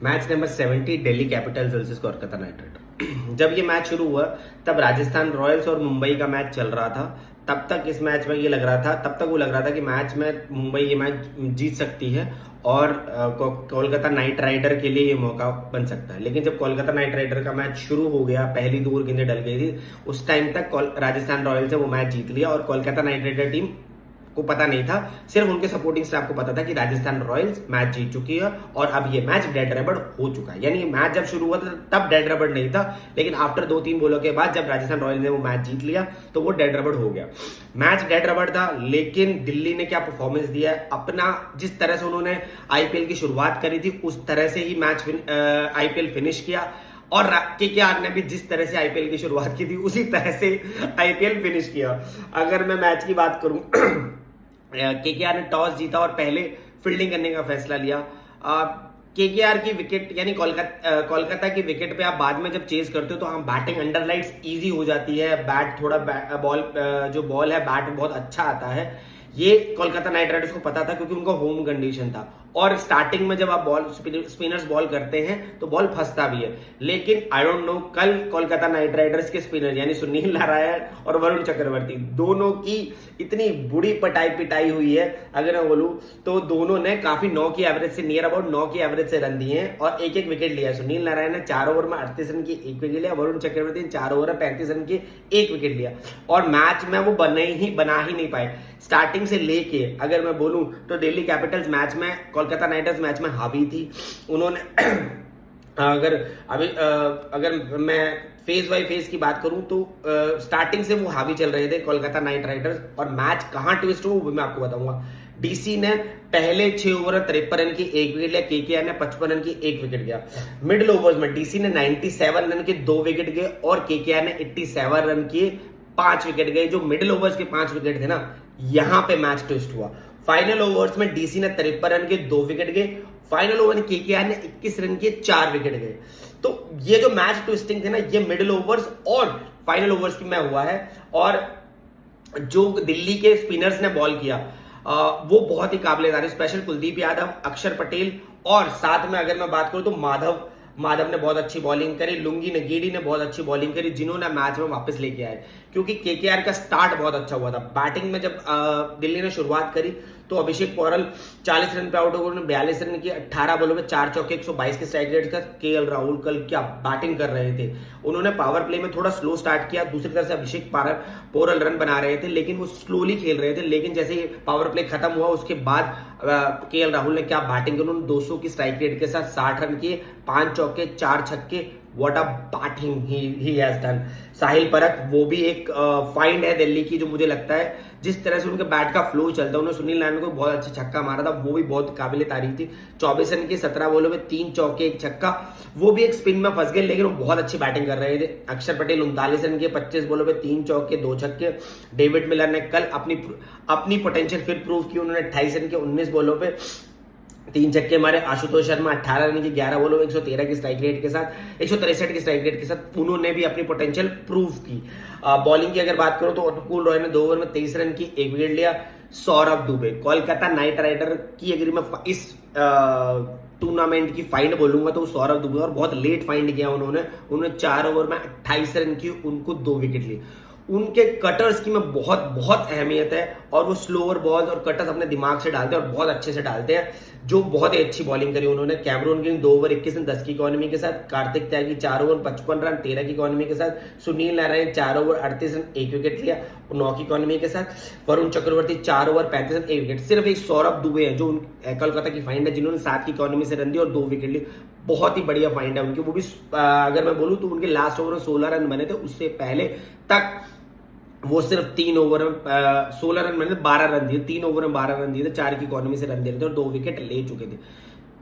Match number 70 Delhi Capitals versus Kolkata Knight Rider. जब ये match शुरू हुआ तब राजस्थान रॉयल्स और मुंबई का मैच चल रहा था। तब तक इस मैच में ये लग रहा था तब तक वो लग रहा था कि मैच में मुंबई ये मैच जीत सकती है और कोलकाता नाइट राइडर के लिए ये मौका बन सकता है। लेकिन जब कोलकाता नाइट राइडर का मैच शुरू हो गया, पहली 2 गेंदें डल गई थी, उस टाइम तक राजस्थान रॉयल्स ने वो मैच जीत लिया और कोलकाता नाइट राइडर टीम को पता नहीं था, सिर्फ उनके सपोर्टिंग स्टाफ को पता था कि राजस्थान रॉयल्स मैच जीत चुकी है और अब ये मैच डेड रबड़ हो चुका है। यानी मैच जब शुरू हुआ था तब डेड रबड़ नहीं था, लेकिन आफ्टर 2-3 बॉलों के बाद जब राजस्थान रॉयल्स ने वो मैच जीत लिया तो वो डेड रबड़ हो गया। मैच डेड रबड़ था, लेकिन दिल्ली ने क्या परफॉर्मेंस दिया है, अपना जिस तरह से उन्होंने आईपीएल की शुरुआत करी थी उस तरह से ही मैच आईपीएल फिनिश किया और केकेआर ने भी जिस तरह से आईपीएल की शुरुआत की थी उसी तरह से आईपीएल फिनिश किया। अगर मैं मैच की बात करूं, केकेआर ने टॉस जीता और पहले फील्डिंग करने का फैसला लिया। केकेआर की विकेट यानी कोलकाता की विकेट पे आप बाद में जब चेज करते हो तो हम बैटिंग अंडर लाइट्स इजी हो जाती है, बैट थोड़ा बॉल जो बॉल है बैट बहुत अच्छा आता है। ये कोलकाता नाइट राइडर्स को पता था क्योंकि उनका होम कंडीशन था और स्टार्टिंग में जब आप बॉल स्पिनर्स बॉल करते हैं तो बॉल फंसता भी है। लेकिन आई डोंट नो, कल कोलकाता नाइट राइडर्स के स्पिनर यानी सुनील नारायण और वरुण चक्रवर्ती दोनों की इतनी बुरी पिटाई हुई है। अगर मैं बोलूं तो दोनों ने काफी 9 की एवरेज से नियर अबाउट 9 की एवरेज से रन दिए हैं और एक विकेट लिया। सुनील नारायण ने 4 ओवर में 38 रन की 1 विकेट लिया, वरुण चक्रवर्ती ने 4 ओवर में 35 रन की 1 विकेट लिया और मैच में वो बना ही नहीं पाए। स्टार्टिंग से लेके अगर मैं बोलूं तो दिल्ली कैपिटल्स मैच में कोलकाता नाइट राइडर्स मैच में हावी थी। उन्होंने अगर मैं फेज बाय फेज की बात करूं तो स्टार्टिंग से वो हावी चल रहे थे कोलकाता नाइट राइडर्स और मैच कहां ट्विस्ट हुआ वो भी मैं आपको बताऊंगा। डीसी ने पहले 6 ओवर 53 रन की 1 विकेट लिया, केकेआर ने 55 रन की 1 विकेट लिया। मिडिल ओवर्स में डीसी ने 97 रन के 2 विकेट गए और केकेआर ने 87 रन किए 5 विकेट गए। जो मिडिल ओवर्स के 5 विकेट थे ना, यहां पे मैच ट्विस्ट हुआ। फाइनल ओवर्स में डीसी ने 53 रन के 2 विकेट गए, फाइनल ओवर में केकेआर ने 21 रन के 4 विकेट गए। तो ये जो मैच ट्विस्टिंग थे ना, ये मिडिल ओवर्स और फाइनल ओवर्स में हुआ है। और जो दिल्ली के स्पिनर्स ने बॉल किया वो बहुत ही काबिल तारीफ, स्पेशल कुलदीप यादव, अक्षर पटेल और साथ में अगर मैं बात करूं तो माधव ने बहुत अच्छी बॉलिंग करी, लुंगी नगीडी ने बहुत अच्छी बॉलिंग करी, जिन्होंने मैच में वापस लेके आए। क्योंकि केकेआर का स्टार्ट बहुत अच्छा हुआ था। बैटिंग में जब दिल्ली ने शुरुआत करी तो अभिषेक पौरल 40 रन पे आउट हो गए, 42 रन की 18 बॉलों में 4 चौके 122 के स्ट्राइक रेट का। केएल राहुल कल क्या बैटिंग कर रहे थे। उन्होंने पावर प्ले में थोड़ा स्लो स्टार्ट किया, दूसरी तरफ से अभिषेक पौरल रन बना रहे थे लेकिन वो स्लोली खेल रहे थे। लेकिन जैसे ही पावर प्ले खत्म हुआ उसके बाद केएल राहुल ने क्या बैटिंग की, उन्होंने 200 की स्ट्राइक रेट के साथ 60 रन किए, 5 चौके 4 छक्के। What a batting he has done. Sahil Parakh वो भी एक फाइंड है दिल्ली की, जो मुझे लगता है जिस तरह से उनके बैट का फ्लो चलता है। उन्होंने सुनील नारायण को बहुत अच्छा छक्का मारा था, वो भी बहुत काबिल तारीफ थी। 24 रन की 17 बॉलों में 3 चौके 1 छक्का। वो भी एक स्पिन में फंस गए लेकिन वो बहुत अच्छी बैटिंग कर रहे थे। अक्षर पटेल 39 रन के 25 बॉलों में 3 चौके 2 छक्के। डेविड मिलर ने कल अपनी पोटेंशियल फिर प्रूव की, उन्होंने 28 रन के 19 बॉलों पे 3 छक्के मारे। आशुतोष शर्मा 18 रन की 11 बॉलों में 113 की स्ट्राइक रेट के साथ 163 की स्ट्राइक रेट के साथ उन्होंने भी अपनी पोटेंशियल प्रूव की। बॉलिंग की अगर बात करो तो अनुकूल रॉय ने 2 ओवर में 23 रन की 1 विकेट लिया। सौरभ दुबे, कोलकाता नाइट राइडर की अगर मैं इस टूर्नामेंट की फाइंड बोलूंगा तो सौरभ दुबे, और बहुत लेट फाइंड किया उन्होंने 4 ओवर में 28 रन की, उनको 2 विकेट लिए। उनके कटर्स की में बहुत अहमियत है और वो स्लोअर बॉल्स और कटर्स अपने दिमाग से डालते हैं और बहुत अच्छे से डालते हैं, जो बहुत ही अच्छी बॉलिंग करी उन्होंने। कैमरून ग्रीन 2 ओवर 21 रन 10 की इकोनॉमी के साथ, कार्तिक त्यागी 4 ओवर 55 रन 13 की इकोनॉमी के साथ, Sunil Narayan 4 over 38 run 1 wicket लिया 9 की इकोनॉमी के साथ, Varun Chakravarthy 4 over 35 run 1 wicket. सिर्फ एक सौरभ दुबे है जो कोलकाता की फाइंड है जिन्होंने 7 की इकोनॉमी से रन दिए और 2 विकेट लिए। बहुत ही बढ़िया फाइंड है उनकी। वो भी अगर मैं बोलूं तो उनके लास्ट ओवर में 16 रन बने थे, उससे पहले तक वो सिर्फ 3 ओवर में 16 रन बने थे, 12 रन दिए, 3 ओवर में 12 रन दिए थे, 4 की इकोनॉमी से रन दिए थे और 2 विकेट ले चुके थे।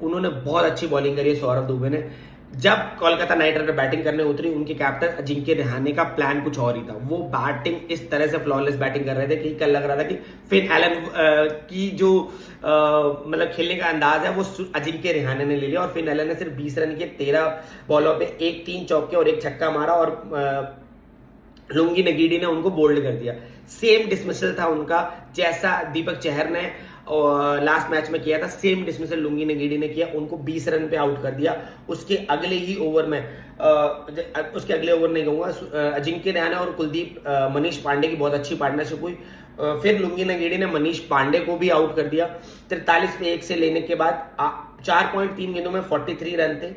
उन्होंने बहुत अच्छी बॉलिंग करी है सौरभ दुबे ने। जब कोलकाता नाइट राइडर बैटिंग करने उतरी, उनके कैप्टन अजिंक्य रहाणे का प्लान कुछ और ही था। वो बैटिंग इस तरह से फ्लॉलेस बैटिंग कर रहे थे कि कल लग रहा था कि फिन एलन की जो मतलब खेलने का अंदाज है वो अजिंक्य रहाणे ने ले लिया और फिन एलन ने सिर्फ 20 रन के 13 बॉलों पे 3 चौके और 1 छक्का मारा और लुंगी नगीडी ने उनको बोल्ड कर दिया। सेम डिसमिसल था उनका जैसा दीपक चहर ने और लास्ट मैच में किया था, सेम डिसमिसल लुंगी नगीडी ने किया, उनको 20 रन पे आउट कर दिया। उसके अगले ही ओवर में उसके अगले ओवर नहीं कहूंगा, अजिंक्य रहाणे और कुलदीप मनीष पांडे की बहुत अच्छी पार्टनरशिप हुई। फिर लुंगी नगीडी ने मनीष पांडे को भी आउट कर दिया 43 पे 1 से लेने के बाद। 4.3 गेंदों में 43 रन थे,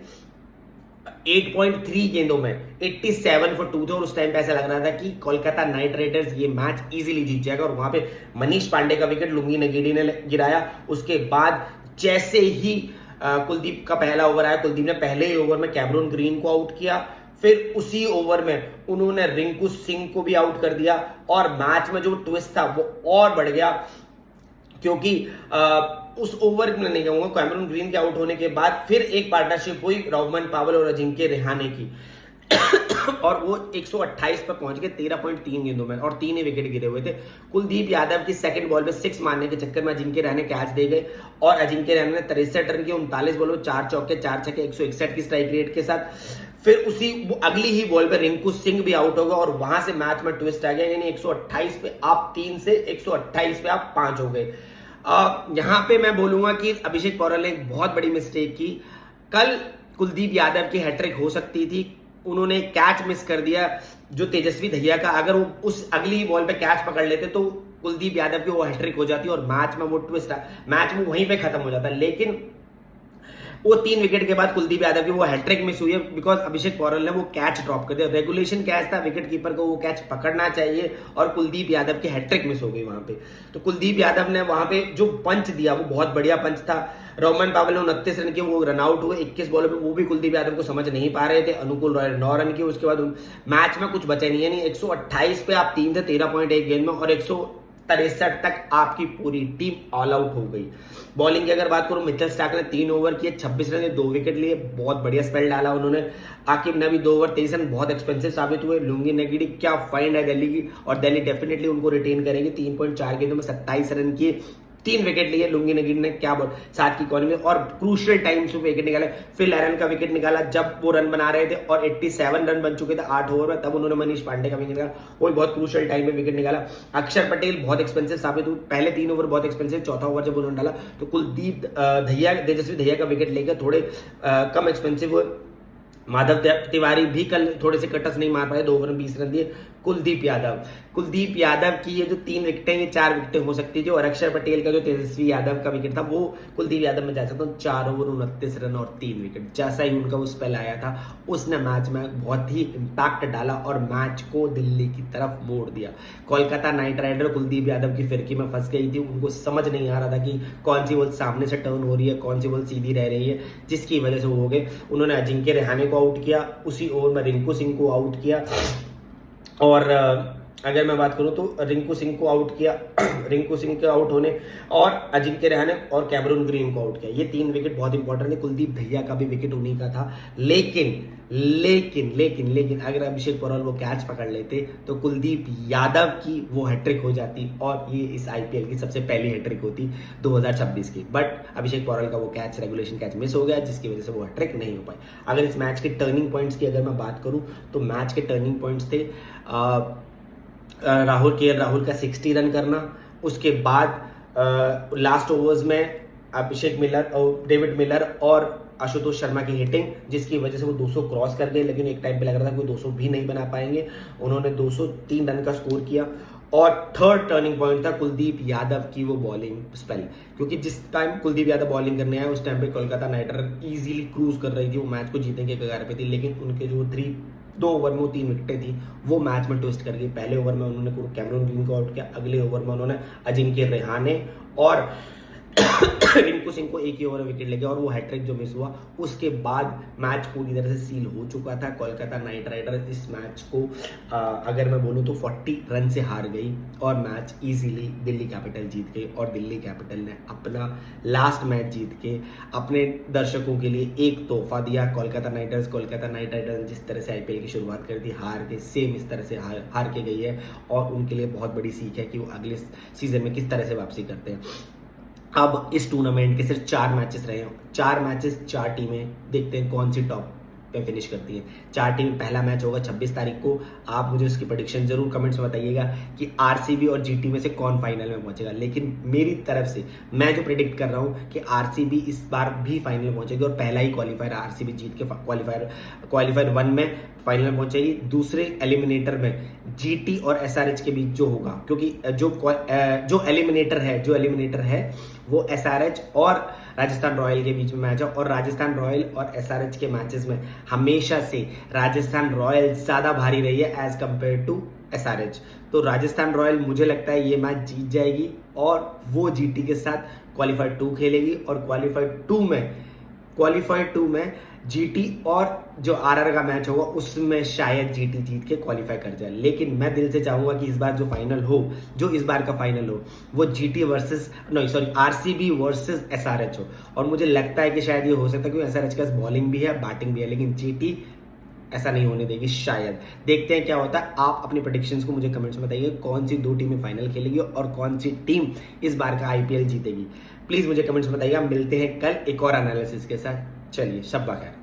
8.3 गेंदों में 87 फॉर 2 थे, और उस टाइम पे ऐसा लग रहा था कि कोलकाता नाइट राइडर्स ये मैच इजीली जीत जाएगा। और वहां पे मनीष पांडे का विकेट लुंगी नगीडी ने गिराया। उसके बाद जैसे ही कुलदीप का पहला ओवर आया, कुलदीप ने पहले ही ओवर में कैमरून ग्रीन को आउट किया। फिर उसी ओवर में उन्होंने रिंकू सिंह को भी आउट कर दिया, और मैच में जो ट्विस्ट था वो और बढ़ गया, क्योंकि उस ओवर में नहीं कहूंगा, कैमरून ग्रीन के आउट होने के बाद फिर एक पार्टनरशिप हुई रोहमन पावल और अजिंक्य रहाणे की और वो 128 पर पहुंच गए 13.3 गेंदों में, और 3 ही विकेट गिरे हुए थे। कुलदीप यादव की सेकंड बॉल पे 6 मारने के चक्कर में अजिंक्य रहाणे कैच दे गए, और अजिंक्य रहाणे ने 63 रन किए 39 बॉलों में 4 चौके 4 छक्के 161 की स्ट्राइक रेट के साथ। फिर उसी अगली ही बॉल पे रिंकू सिंह भी आउट हो गया, और वहां से मैच में ट्विस्ट आ गया, यानी 128 पे आप 3 से 128 पे आप 5 हो गए। यहां पे मैं बोलूंगा कि अभिषेक पौरल ने एक बहुत बड़ी मिस्टेक की। कल कुलदीप यादव की हैट्रिक हो सकती थी, उन्होंने कैच मिस कर दिया जो तेजस्वी दहिया का, अगर वो उस अगली बॉल पे कैच पकड़ लेते तो कुलदीप यादव की वो हैट्रिक हो जाती और मैच में वो ट्विस्ट मैच में वहीं पे खत्म हो जाता। लेकिन वो 3 विकेट के बाद कुलदीप यादव की वो हैट्रिक मिस हुई है, बिकॉज अभिषेक पौरल ने वो कैच ड्रॉप कर दिया। रेगुलेशन कैच था, विकेट कीपर को वो कैच पकड़ना चाहिए, और कुलदीप यादव की हैट्रिक मिस हो गई वहां पे। तो कुलदीप यादव ने वहां पे जो पंच दिया वो बहुत बढ़िया पंच था। रोहमन पावल ने 29 रन के वो रन आउट हुए 21 बॉलों पे, वो भी कुलदीप यादव को समझ नहीं पा रहे थे। अनुकूल रॉय 9 रन किए, उसके बाद मैच में कुछ बचे नहीं है। 128 पे आप 3 थे 13.1 गेंद में, और 163 तक आपकी पूरी टीम ऑल आउट हो गई। बॉलिंग की अगर बात करूं, मिचेल स्टार्क ने 3 ओवर किए 26 रन 2 विकेट लिए, बहुत बढ़िया स्पेल डाला उन्होंने। आकिब ने भी 2 ओवर 23 रन, बहुत एक्सपेंसिव साबित हुए। लुंगी नगीडी क्या फाइंड है दिल्ली की, और दिल्ली डेफिनेटली उनको रिटेन करेगी। 3.4 गेंदों में 27 रन किए, 3 विकेट लिए लुंगी नगीडी ने, क्या बोल 7 की इकॉनमी, और क्रूशियल टाइम से विकेट निकाले। फिल एरन का विकेट निकाला जब वो रन बना रहे थे, और 87 रन बन चुके थे 8 ओवर में, तब उन्होंने मनीष पांडे का विकेट निकाला, वो भी बहुत क्रूशियल टाइम में विकेट निकाला। अक्षर पटेल बहुत एक्सपेंसिव साबित हुए, पहले 3 ओवर बहुत एक्सपेंसिव, चौथा ओवर जब उन्होंने डाला तो कुलदीप तेजस्वी दहिया का विकेट लेकर थोड़े कम एक्सपेंसिव हुए। माधव तिवारी भी कल थोड़े से कटस नहीं मार पाए, 2 ओवर में 20 रन दिए। कुलदीप यादव की ये जो 3 विकेटें, ये 4 विकेटें हो सकती थी, और अक्षर पटेल का जो तेजस्वी यादव का विकेट था वो कुलदीप यादव में जा सकता हूँ। 4 ओवर 29 रन और 3 विकेट, जैसा ही उनका वो स्पेल आया था उसने मैच में बहुत ही इंपैक्ट डाला और मैच को दिल्ली की तरफ मोड़ दिया। कोलकाता नाइट राइडर कुलदीप यादव की फिरकी में फंस गई थी, उनको समझ नहीं आ रहा था कि कौन सी बॉल सामने से टर्न हो रही है, कौन सी बॉल सीधी रह रही है, जिसकी वजह से वो हो गए। उन्होंने अजिंक्य रहाणे को आउट किया, उसी ओवर में रिंकू सिंह को आउट किया, और अगर मैं बात करूं तो रिंकू सिंह को आउट किया रिंकू सिंह के आउट होने और अजिंक्य रहाणे और कैमरून ग्रीन को आउट किया। ये 3 विकेट बहुत इंपॉर्टेंट है। कुलदीप भैया का भी विकेट उन्हीं का था, लेकिन अगर अभिषेक पौरल वो कैच पकड़ लेते तो कुलदीप यादव की वो हैट्रिक हो जाती, और ये इस आईपीएल की सबसे पहली हैट्रिक होती 2026 की। बट अभिषेक पौरल का वो कैच, रेगुलेशन कैच मिस हो गया, जिसकी वजह से वो हैट्रिक नहीं हो पाई। अगर इस मैच के टर्निंग पॉइंट्स की अगर मैं बात करूं तो मैच के टर्निंग पॉइंट्स थे राहुल का 60 रन करना, उसके बाद लास्ट ओवर्स में अभिषेक मिलर और डेविड मिलर और आशुतोष शर्मा की हिटिंग, जिसकी वजह से वो 200 क्रॉस कर गए, लेकिन एक टाइम पे लग रहा था कोई 200 भी नहीं बना पाएंगे। उन्होंने 203 रन का स्कोर किया। और थर्ड टर्निंग पॉइंट था कुलदीप यादव की वो बॉलिंग स्पेल, क्योंकि जिस टाइम कुलदीप यादव बॉलिंग करने आए उस टाइम पे Kolkata Knight Rider easily cruise कर रही थी, वो मैच को जीतने के कगार पे थी, लेकिन उनके जो 2 ओवर में वो 3 विकेटें थी वो मैच में ट्विस्ट कर गई। पहले ओवर में उन्होंने कैमरून ग्रीन को आउट किया, अगले ओवर में उन्होंने अजिंक्य रहाणे और रिंकू सिंह को एक ही ओवर में विकेट लेके, और वो हैट्रिक जो मिस हुआ उसके बाद मैच पूरी तरह से सील हो चुका था। कोलकाता नाइट राइडर इस मैच को अगर मैं बोलूं तो 40 रन से हार गई और मैच इजीली दिल्ली कैपिटल जीत गई, और दिल्ली कैपिटल ने अपना लास्ट मैच जीत के अपने दर्शकों के लिए एक तोहफा दिया। कोलकाता नाइट राइडर्स ने जिस तरह से आईपीएल की शुरुआत कर दी हार के, सेम इस तरह से हार के गई है, और उनके लिए बहुत बड़ी सीख है कि वो अगले सीजन में किस तरह से वापसी करते हैं। अब इस टूर्नामेंट के सिर्फ 4 मैचेस रहे हैं, 4 मैचेस 4 टीमें, देखते हैं कौन सी टॉप पे फिनिश करती है। 4 टीम, पहला मैच होगा 26 तारीख को। आप मुझे उसकी प्रेडिक्शन जरूर कमेंट्स में बताइएगा कि आरसीबी और जीटी में से कौन फाइनल में पहुंचेगा। लेकिन मेरी तरफ से मैं जो प्रेडिक्ट कर रहा हूं कि आरसीबी इस बार भी फाइनल में पहुंचेगी और पहला ही क्वालिफायर आरसीबी जीत के क्वालिफायर 1 में फाइनल में पहुंचेगी। दूसरे एलिमिनेटर में जीटी और एसआरएच के बीच जो होगा, क्योंकि जो एलिमिनेटर है वो एसआरएच और राजस्थान रॉयल के बीच में मैच है, और राजस्थान रॉयल और एसआरएच के मैचेस में हमेशा से राजस्थान रॉयल ज्यादा भारी रही है एज कंपेयर टू एसआरएच। तो राजस्थान रॉयल मुझे लगता है ये मैच जीत जाएगी और वो जीटी के साथ क्वालिफायर 2 खेलेगी, और क्वालिफायर 2 में जीटी और जो आरआर का मैच होगा उसमें शायद जीटी जीत के क्वालिफाई कर जाए। लेकिन मैं दिल से चाहूंगा कि इस बार जो इस बार का फाइनल हो वो आरसीबी वर्सेस एसआरएच हो। और मुझे लगता है कि शायद ये हो सकता है, क्योंकि एसआरएच के पास बॉलिंग भी है, बैटिंग भी है, लेकिन जीटी ऐसा नहीं होने देगी शायद। देखते हैं क्या होता है। आप अपनी प्रेडिक्शंस को मुझे कमेंट्स में बताइए, कौन सी 2 टीमें फाइनल खेलेगी और कौन सी टीम इस बार का आईपीएल जीतेगी। प्लीज मुझे कमेंट्स में बताइएगा। मिलते हैं कल एक और एनालिसिस के साथ। चलिए, शब्बा खैर।